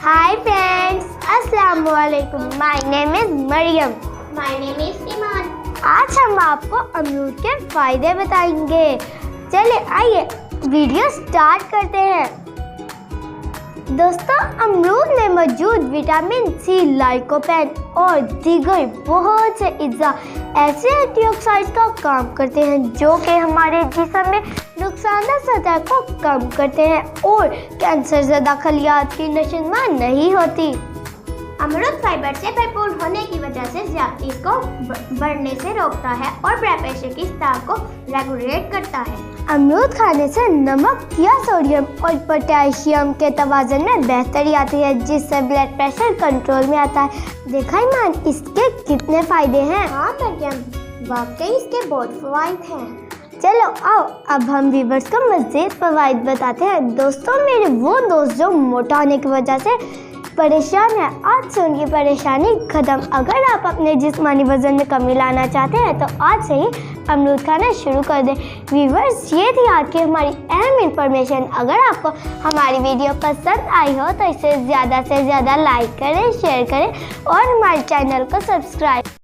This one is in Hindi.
Hi friends, Assalamualaikum. My name is Mariam. My name is Iman. आज हम आपको अमरूद के फायदे बताएंगे। चलिए आइए वीडियो स्टार्ट करते हैं। दोस्तों, अमरूद में मौजूद विटामिन सी, लाइकोपेन और दीगर बहुत से अज्जा ऐसे एंटीऑक्सीडेंट्स का काम करते हैं जो कि हमारे जिस्म में नुकसानदेह सतह को कम करते हैं और कैंसर ज़दा खलियात की नशोनुमा नहीं होती। अमरूद फाइबर से भरपूर होने की वजह से ज़्यादती को बढ़ने से रोकता है और ब्लड प्रेशर की स्तर को रेगुलेट करता है। अमरूद खाने से नमक या सोडियम और पोटेशियम के तवाज़ुन में बेहतरी आती है, जिससे ब्लड प्रेशर कंट्रोल में आता है। देखा ईमान, इसके कितने फ़ायदे हैं। हाँ मरियम, वाकई इसके बहुत फ़वाइद हैं। चलो आओ अब हम व्यूअर्स को मज़ीद फ़वाइद बताते हैं। दोस्तों, मेरे वो दोस्त जो मोटा होने की वजह से परेशान है, आज से उनकी परेशानी ख़त्म। अगर आप अपने जिस्मानी वज़न में कमी लाना चाहते हैं तो आज से ही अमरूद खाना शुरू कर दें। व्यूअर्स, ये थी आज की हमारी अहम इंफॉर्मेशन। अगर आपको हमारी वीडियो पसंद आई हो तो इसे ज़्यादा से ज़्यादा लाइक करें, शेयर करें और हमारे चैनल को सब्सक्राइब